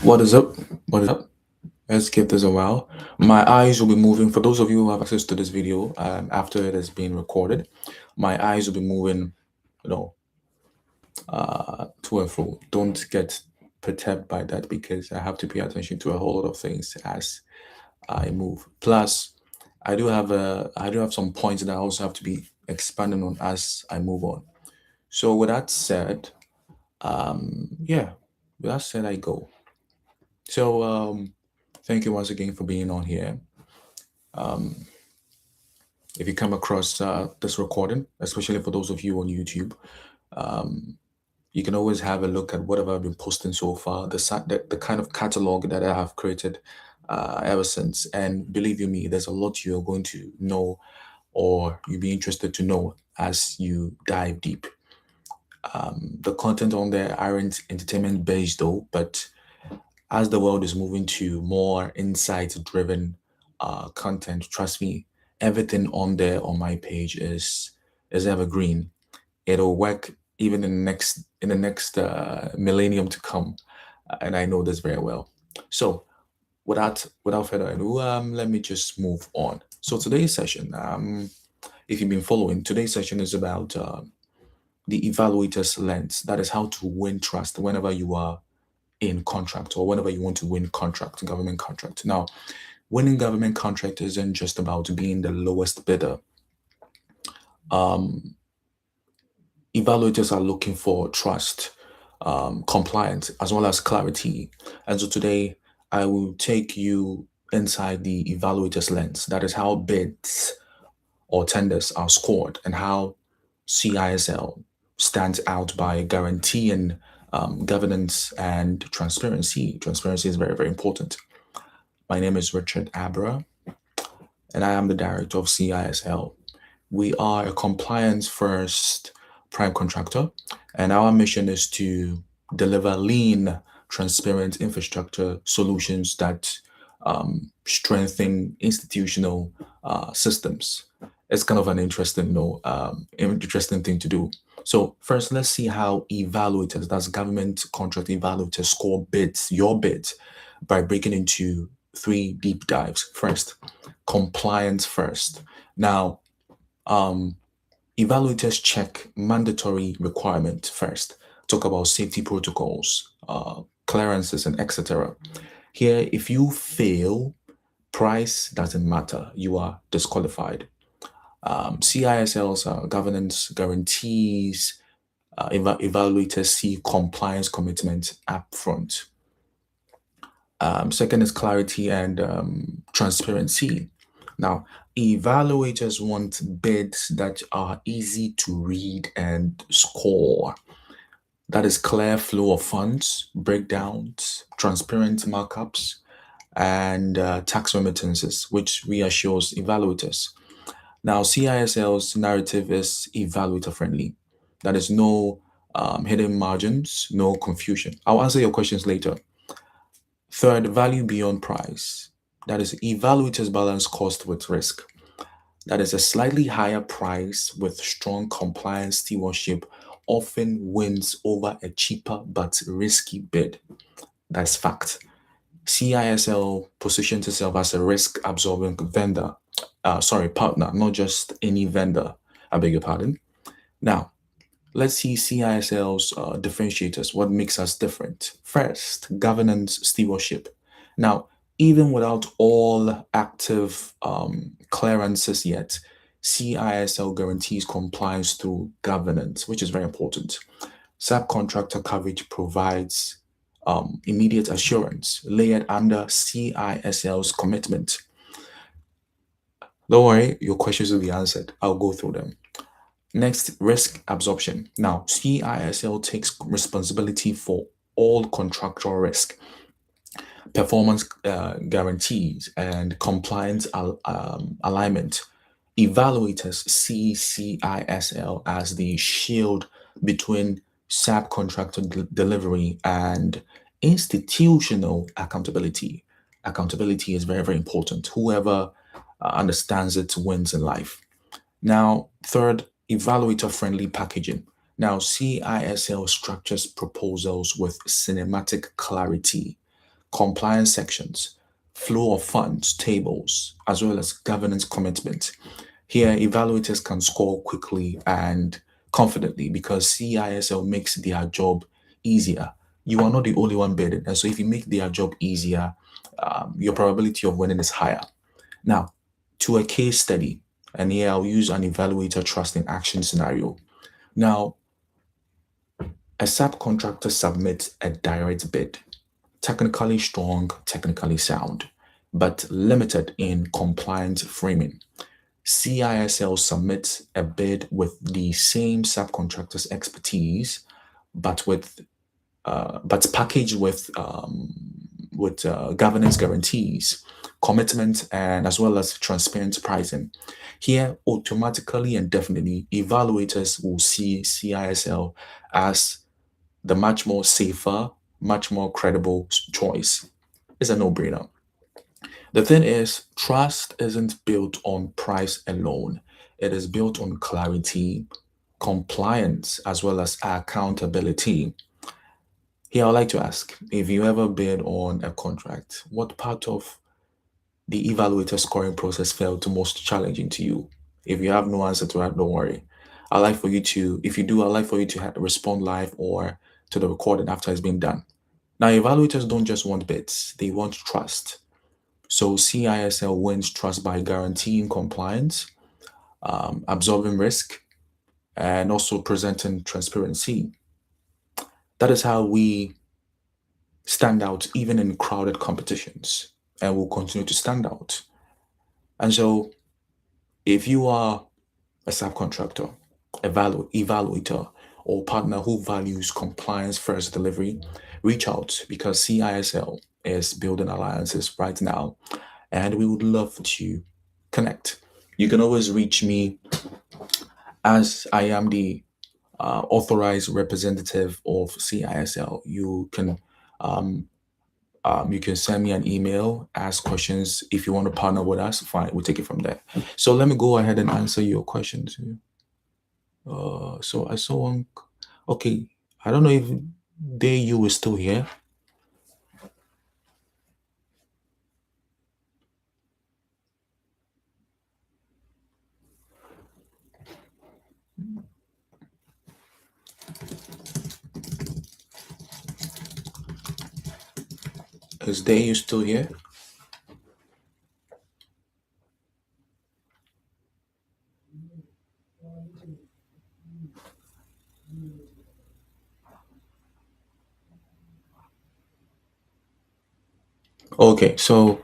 What is up? What is up? Let's give this a while. My eyes will be moving. For those of you who have access to this video after it has been recorded, my eyes will be moving, you know, to and fro. Don't get perturbed by that because I have to pay attention to a whole lot of things as I move. Plus, I do have some points that I also have to be expanding on as I move on. So with that said, yeah, with that said, I go. So thank you once again for being on here. Um, if you come across this recording, especially for those of you on YouTube, um, you can always have a look at whatever I've been posting so far, the kind of catalog that I have created ever since. And believe you me, there's a lot you're going to know or you'll be interested to know as you dive deep. The content on there aren't entertainment based though, but as the world is moving to more insight driven content, trust me, everything on there on my page is evergreen. It'll work even in the next millennium to come, and I know this very well. So without further ado, let me just move on. So today's session, if you've been following, today's session is about the evaluator's lens. That is how to win trust whenever you are in contract or whenever you want to win contract, government contract. Now, winning government contract isn't just about being the lowest bidder. Um, Evaluators are looking for trust, compliance, as well as clarity. And so today, I will take you inside the evaluator's lens. That is how bids or tenders are scored and how CISL stands out by guaranteeing governance and transparency. Transparency is very, very important. My name is Richard Abra, and I am the director of CISL. We are a compliance first prime contractor, and our mission is to deliver lean, transparent infrastructure solutions that strengthen institutional systems. It's kind of an interesting, interesting thing to do. So first, let's see how evaluators, that's government contract evaluators, score bids, your bids, by breaking into three deep dives. First, compliance first. Now, um, evaluators check mandatory requirement first. Talk about safety protocols, clearances, and etc. Here, if you fail, price doesn't matter. You are disqualified. CISL's governance guarantees evaluators see compliance commitment upfront. Second is clarity and transparency. Now, evaluators want bids that are easy to read and score. That is clear flow of funds, breakdowns, transparent markups, and tax remittances, which reassures evaluators. Now, CISL's narrative is evaluator friendly. That is no hidden margins, no confusion. I'll answer your questions later. Third, value beyond price. That is evaluators balance cost with risk. That is a slightly higher price with strong compliance stewardship often wins over a cheaper but risky bid. That's fact. CISL positions itself as a risk absorbing vendor, partner, not just any vendor. I beg your pardon. Now, let's see CISL's differentiators, what makes us different. First, governance stewardship. Now, even without all active clearances yet, CISL guarantees compliance through governance, which is very important. Subcontractor coverage provides immediate assurance layered under CISL's commitment. Don't worry, your questions will be answered. I'll go through them. Next, risk absorption. Now, CISL takes responsibility for all contractual risk, performance guarantees, and compliance alignment. Evaluators see CISL as the shield between subcontractor delivery and institutional accountability. Accountability is very, very important. Whoever understands it wins in life. Now, third, evaluator friendly packaging. Now, CISL structures proposals with cinematic clarity. compliance sections, flow of funds tables, as well as governance commitment. Here, evaluators can score quickly and confidently because CISL makes their job easier. You are not the only one bidding, and so if you make their job easier, your probability of winning is higher. Now, to a case study, and here I'll use an evaluator trust in action scenario. Now, a subcontractor submits a direct bid, technically strong, technically sound, but limited in compliance framing. CISL submits a bid with the same subcontractor's expertise, but packaged with governance guarantees, commitment, and as well as transparent pricing. Here, automatically and definitely, evaluators will see CISL as the much more safer, much more credible choice. It's a no-brainer. The thing is, trust isn't built on price alone. It is built on clarity, compliance, as well as accountability. Here, I'd like to ask, if you ever bid on a contract, what part of the evaluator scoring process felt most challenging to you? If you have no answer to that, don't worry. I'd like for you to, if you do, I'd like for you to respond live or to the recording after it's been done. Now, evaluators don't just want bids, they want trust. So CISL wins trust by guaranteeing compliance, absorbing risk, and also presenting transparency. That is how we stand out even in crowded competitions and will continue to stand out. And so if you are a subcontractor, evaluator, or partner who values compliance first delivery, reach out because CISL is building alliances right now and we would love to connect. You can always reach me as I am the authorized representative of CISL. You can send me an email, ask questions. If you want to partner with us, fine, we'll take it from there. So let me go ahead and answer your questions. So I saw one. Okay, I don't know if you is still here. Is you still here? Okay, so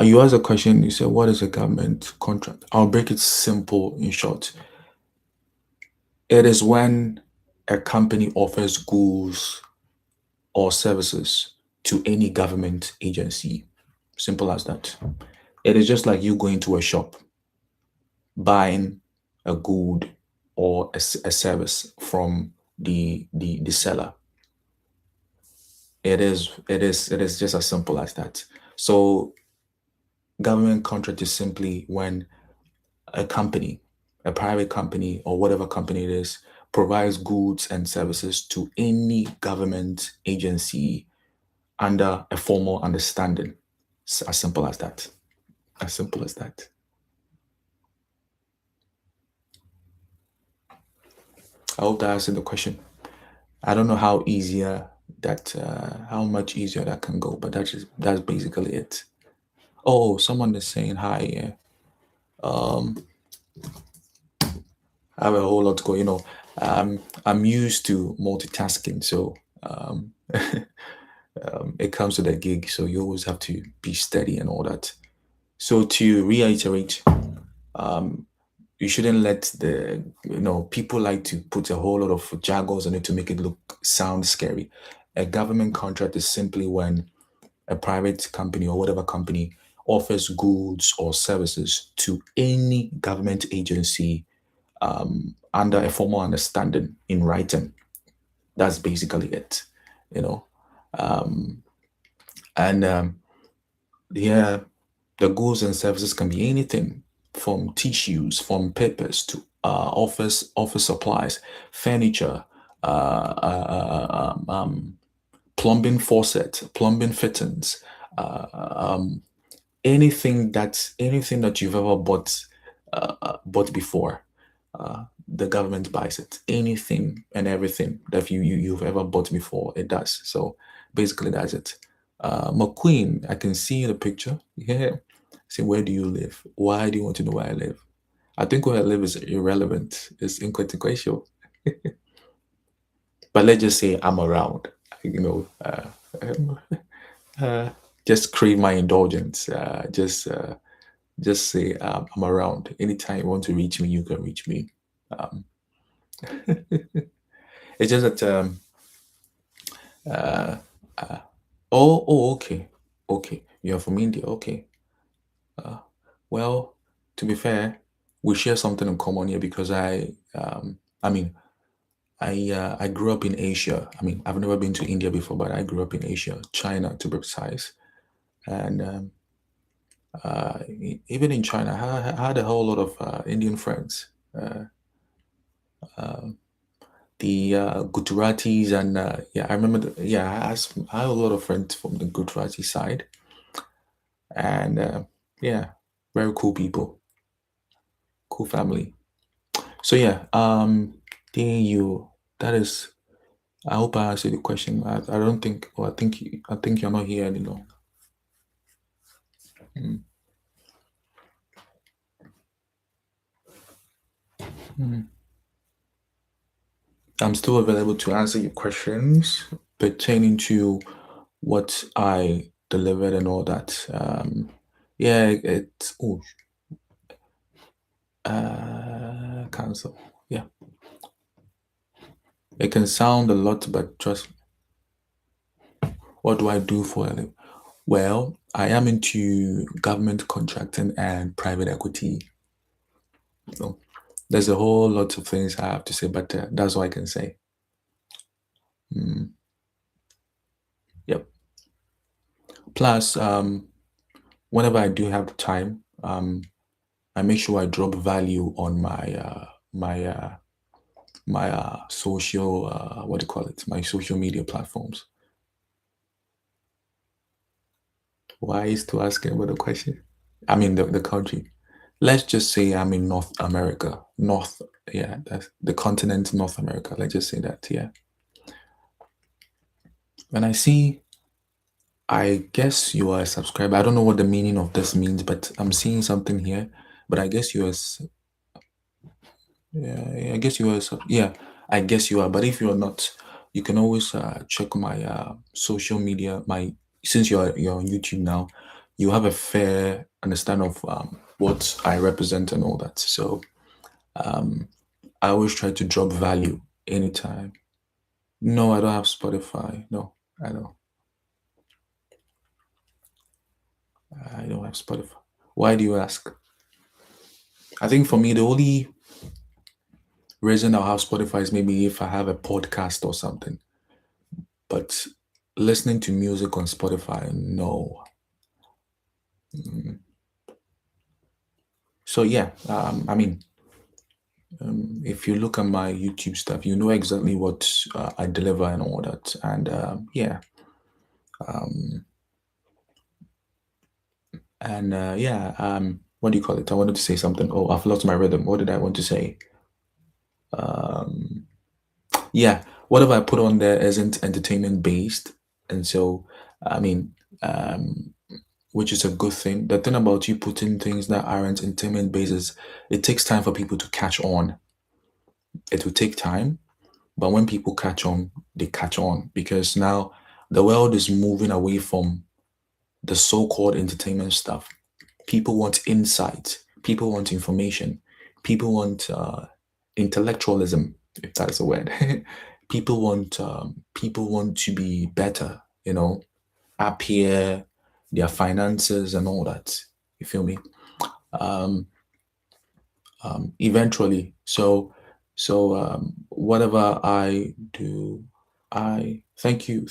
you asked a question. You said, "What is a government contract?" I'll break it simple in short. It is when a company offers goods or services to any government agency. Simple as that. It is just like you going to a shop, buying a good or a service from the seller. It is just as simple as that. So government contract is simply when a company, a private company or whatever company it is, provides goods and services to any government agency under a formal understanding. It's as simple as that. As simple as that. I hope that answered the question. I don't know how easier that, how much easier that can go, but that's basically it. Oh, someone is saying hi. Yeah. I have a whole lot to go. I'm used to multitasking, so it comes with a gig. So you always have to be steady and all that. So to reiterate, you shouldn't let people like to put a whole lot of jargons on it to make it sound scary. A government contract is simply when a private company or whatever company offers goods or services to any government agency under a formal understanding in writing. That's basically it, you know. And yeah, the goods and services can be anything from tissues, from papers to office supplies, furniture, plumbing faucet, plumbing fittings, uh, um, anything that you've ever bought before. The government buys it. Anything and everything that you've ever bought before, it does. So basically, that's it. McQueen, I can see the picture. Yeah. Say, where do you live? Why do you want to know where I live? I think where I live is irrelevant. It's inconsequential. But let's just say I'm around. You know, um, uh, just crave my indulgence. Just say I'm around. Anytime you want to reach me, you can reach me. Um, it's just that uh, uh, okay, okay, you're from India. Okay. Uh, well, to be fair, we share something in common here because I mean, I grew up in Asia. I mean, I've never been to India before, but I grew up in Asia, China to be precise. And even in China, I had a whole lot of Indian friends. Uh, uh, the Gujaratis and yeah, I remember. Yeah, I have a lot of friends from the Gujarati side, and yeah, very cool people, cool family. So yeah, there you. That is. I hope I answered the question. I don't think. Well, I think you're not here anymore. Mm. Mm. I'm still available to answer your questions pertaining to what I delivered and all that. Yeah, it's cancel. Yeah, it can sound a lot, but trust. What do I do for a living? Well, I am into government contracting and private equity. So there's a whole lot of things I have to say, but that's all I can say. Mm, yep. Plus, whenever I do have the time, I make sure I drop value on my social what do you call it? My social media platforms. Why is to asking about the question? I mean the country. Let's just say I'm in North America. Yeah, that's the continent North America. Let's just say that, yeah. When I see, I guess you are a subscriber. I don't know what the meaning of this means, but I'm seeing something here. But I guess you are yeah, yeah, I guess you are. Yeah, I guess you are. But if you're not, you can always check my social media. My since you're on YouTube now, you have a fair understanding of what I represent and all that. So um, I always try to drop value anytime. No, I don't have Spotify. No, I don't. I don't have Spotify. Why do you ask? I think for me, the only reason I'll have Spotify is maybe if I have a podcast or something. But listening to music on Spotify, no. Mm. So yeah, I mean, if you look at my YouTube stuff, you know exactly what I deliver and all that. And yeah, um, and yeah, what do you call it? I wanted to say something. Oh, I've lost my rhythm. What did I want to say? Um, yeah, whatever I put on there isn't entertainment based, and so I mean, which is a good thing. The thing about you putting things that aren't entertainment based is it takes time for people to catch on. It will take time, but when people catch on, they catch on because now the world is moving away from the so-called entertainment stuff. People want insight. People want information. People want intellectualism, if that is a word. People want to be better. You know, happier, their finances and all that. You feel me? Um, eventually. So whatever I do, I thank you,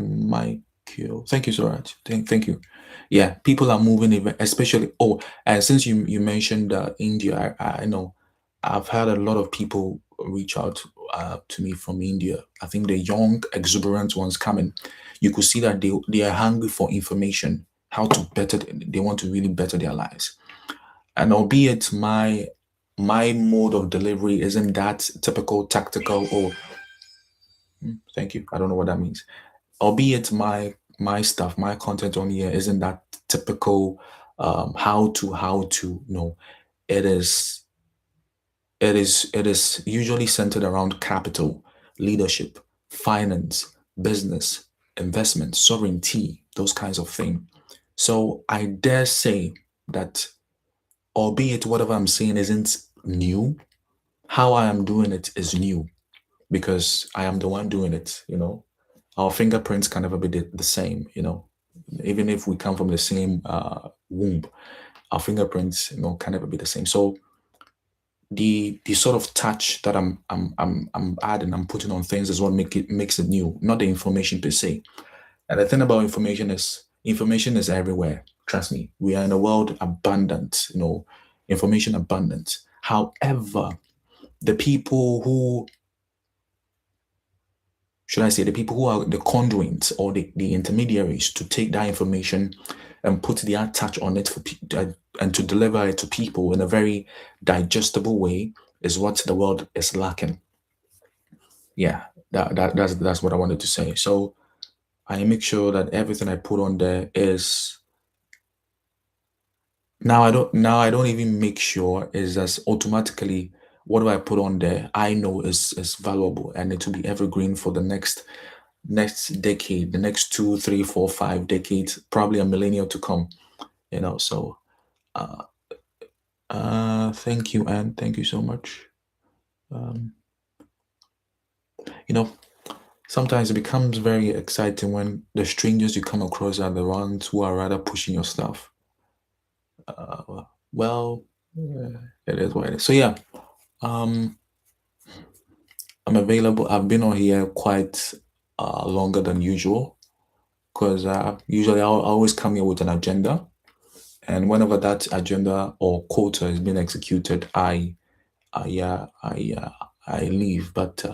Michael. Thank you so much. Thank you. Yeah, people are moving, especially. Oh, and since you mentioned India, I know I've had a lot of people reach out to me from India. I think the young, exuberant ones coming, you could see that they are hungry for information, how to better. They want to really better their lives. And albeit my mode of delivery isn't that typical tactical or thank you. I don't know what that means. Albeit my stuff, my content on here isn't that typical how to no. It is it is usually centered around capital, leadership, finance, business, investment, sovereignty, those kinds of things. So I dare say that albeit whatever I'm saying isn't new, how I am doing it is new because I am the one doing it, you know. Our fingerprints can never be the same, you know. Even if we come from the same womb, our fingerprints, can never be the same. So the sort of touch that I'm adding, I'm putting on things is what makes it new, not the information per se. And the thing about information is everywhere. Trust me, we are in a world abundant, information abundant. However, the people who should I say the people who are the conduits or the intermediaries to take that information and put their touch on it and to deliver it to people in a very digestible way is what the world is lacking. Yeah, that's what I wanted to say. So I make sure that everything I put on there is now I don't even make sure is as automatically what do I put on there I know is valuable and it will be evergreen for the next decade, the next 2, 3, 4, 5 decades, probably a millennium to come. So uh, thank you, Anne. Thank you so much. Um, you know, Sometimes it becomes very exciting when the strangers you come across are the ones who are rather pushing your stuff. Well, it is what it is. So yeah, um, I'm available. I've been on here quite longer than usual because usually I always come here with an agenda. And whenever that agenda or quota is being executed, I leave. But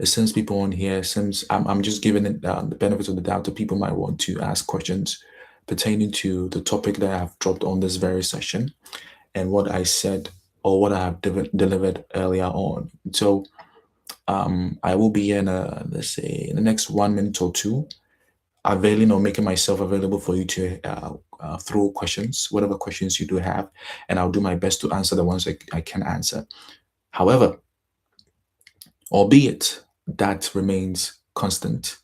since people on here, since I'm just giving it the benefit of the doubt that people might want to ask questions pertaining to the topic that I have dropped on this very session and what I said or what I have delivered earlier on. So I will be in let's say in the next 1 minute or two availing or making myself available for you to throw questions, whatever questions you do have, and I'll do my best to answer the ones I can answer. However, albeit that remains constant,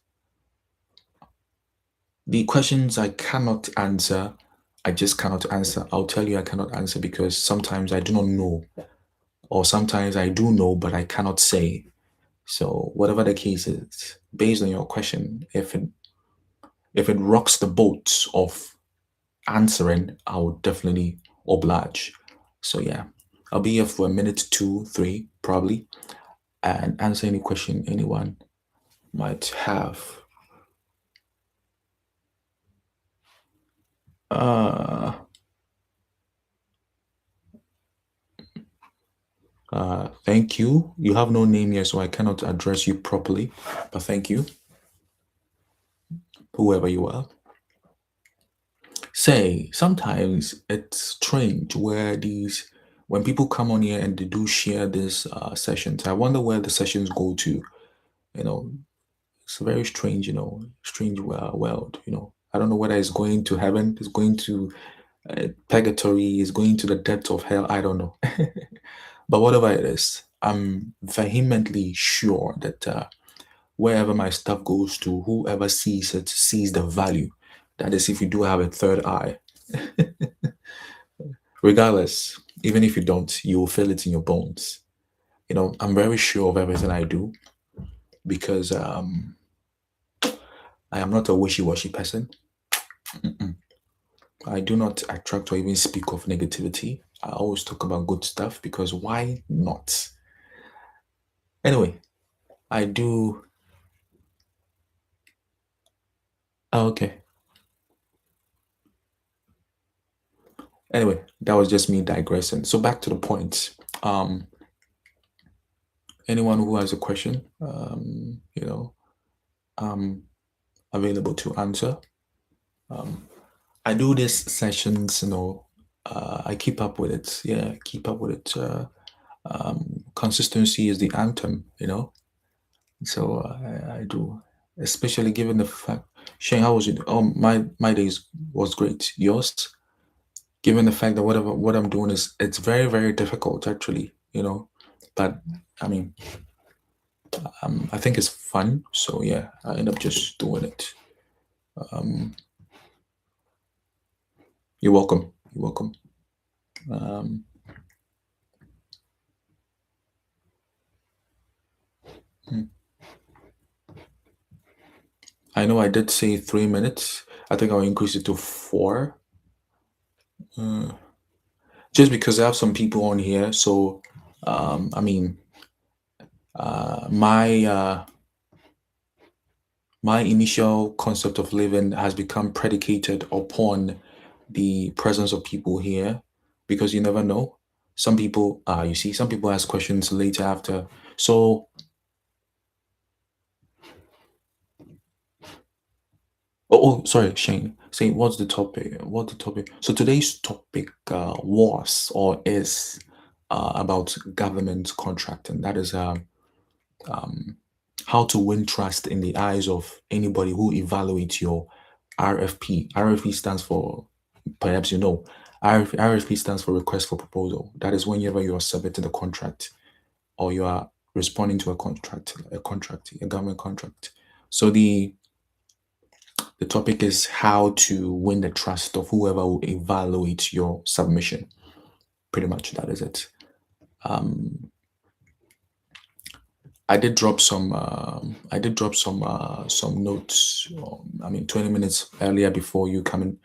the questions I cannot answer, I just cannot answer. I'll tell you I cannot answer because sometimes I do not know, or sometimes I do know, but I cannot say. So whatever the case is, based on your question, if it rocks the boat of answering, I would definitely oblige. So yeah, I'll be here for a minute, two, three, probably, and answer any question anyone might have. Uh, thank you. You have no name here, so I cannot address you properly. But thank you, whoever you are. Say, sometimes it's strange where when people come on here and they do share these sessions, I wonder where the sessions go to. You know, it's a very strange, strange world. I don't know whether it's going to heaven, it's going to purgatory, it's going to the depths of hell. I don't know. But whatever it is, I'm vehemently sure that wherever my stuff goes to, whoever sees it sees the value. That is, if you do have a third eye. Regardless, even if you don't, you will feel it in your bones. I'm very sure of everything I do because I am not a wishy-washy person. Mm-mm. I do not attract or even speak of negativity. I always talk about good stuff because why not? Anyway, I do. Oh, okay. Anyway, that was just me digressing. So back to the point. Um, Anyone who has a question, I'm available to answer. Um, I do these sessions, I keep up with it. Yeah, keep up with it. Consistency is the anthem, So I do, especially given the fact. Shane, how was it? Oh, my days was great. Yours, given the fact that whatever what I'm doing is it's very very difficult actually, But I mean, I think it's fun, so yeah, I end up just doing it. Um, you're welcome. You're welcome. Um, hmm. I know I did say 3 minutes. I think I'll increase it to four. Uh, just because I have some people on here, so I mean, my initial concept of living has become predicated upon the presence of people here, because you never know. Some people, you see, some people ask questions later after. So, sorry, Shane. Say, what's the topic? What the topic? So today's topic was or is about government contracting. That is um, how to win trust in the eyes of anybody who evaluates your RFP. RFP stands for, perhaps RFP stands for request for proposal. That is whenever you are submitting a contract or you are responding to a government contract. So the topic is how to win the trust of whoever will evaluate your submission. Pretty much that is it. Um, I did drop some notes. 20 minutes earlier before you coming.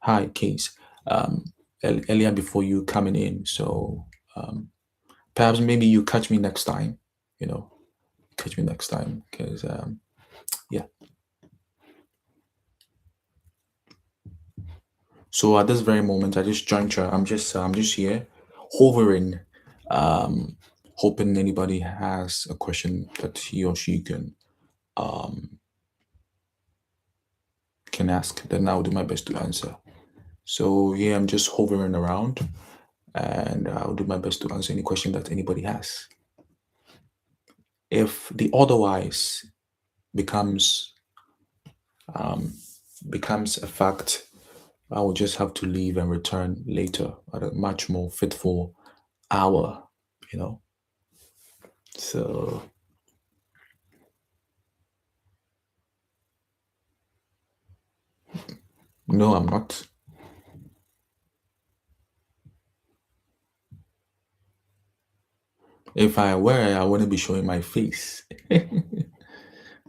Hi, Case. Earlier before you coming in. So um, perhaps maybe you catch me next time. You know, catch me next time because yeah. So at this very moment, at this juncture, I'm just here, hovering, um, hoping anybody has a question that he or she can ask. Then I'll do my best to answer. So yeah, I'm just hovering around, and I'll do my best to answer any question that anybody has. If the otherwise becomes um, becomes a fact, I will just have to leave and return later at a much more fitful hour. You know. So no, I'm not. If I were, I wouldn't be showing my face.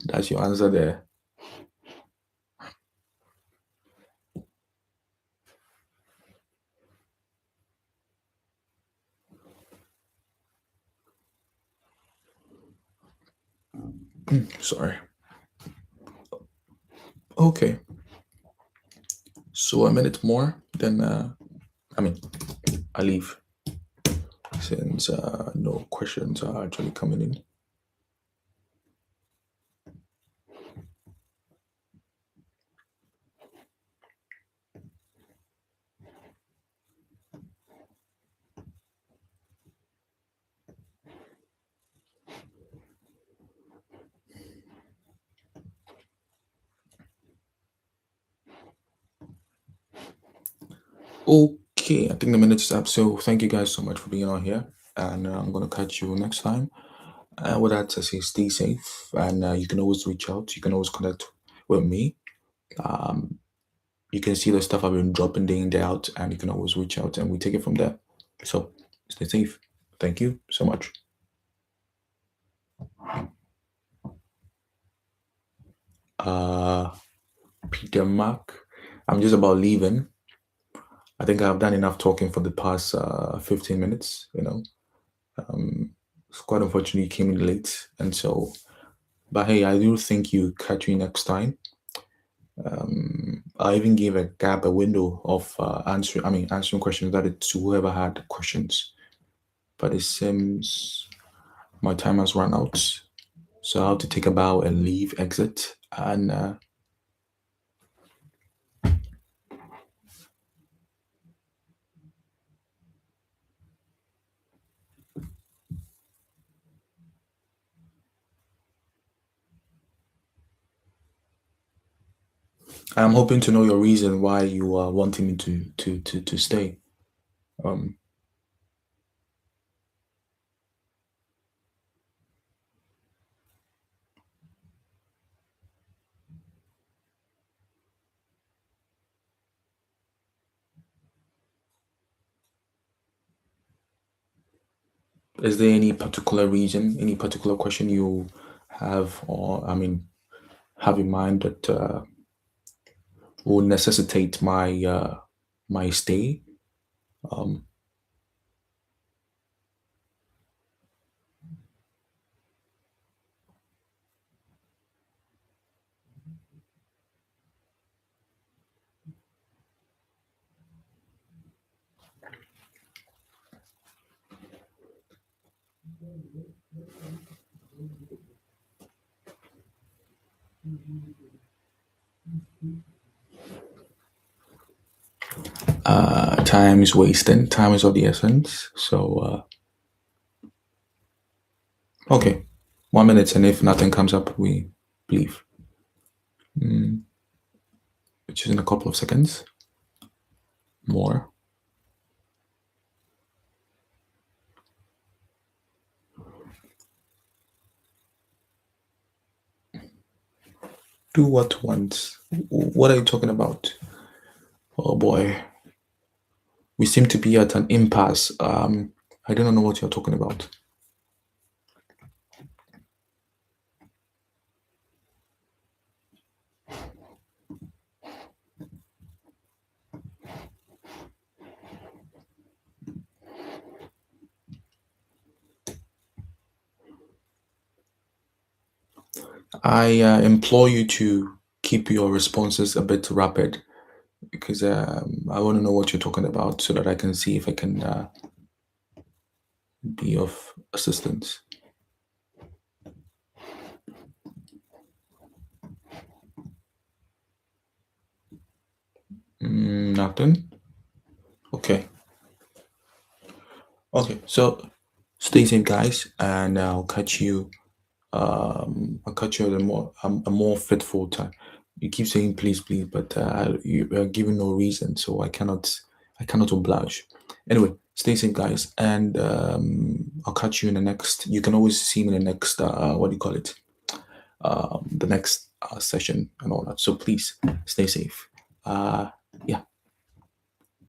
That's your answer there. Sorry. Okay. So a minute more, then I leave since no questions are actually coming in. Okay, I think the minute's up. So thank you guys so much for being on here, and I'm gonna catch you next time. With that, I say stay safe, and you can always reach out. You can always connect with me. Um, you can see the stuff I've been dropping day in day out, and you can always reach out, and we take it from there. So stay safe. Thank you so much. Uh, Peter Mark, I'm just about leaving. I think I've done enough talking for the past 15 minutes. It's quite unfortunate you came in late, and so. But hey, I do think you catch me next time. I even gave a gap a window of answering questions that it to whoever had questions. But it seems My time has run out, so I have to take a bow and leave, exit, and I'm hoping to know your reason why you are wanting me to stay. Um, is there any particular reason, any particular question you have, or I mean, have in mind that will necessitate my stay? Um, time is wasting. Time is of the essence. So, okay, 1 minute, and if nothing comes up, we leave. Mm, which is in a couple of seconds. More. Do what once? What are you talking about? Oh boy, we seem to be at an impasse. I don't know what you're talking about. I implore you to keep your responses a bit rapid because I want to know what you're talking about so that I can see if I can be of assistance. Nothing. Okay. Okay. So stay safe, guys, and I'll catch you at a more fitful time. You keep saying please, please, but you are giving no reason, so I cannot oblige. Anyway, stay safe, guys, and I'll catch you in the next. You can always see me in the next. What do you call it? The next session and all that. So please stay safe. Uh, yeah.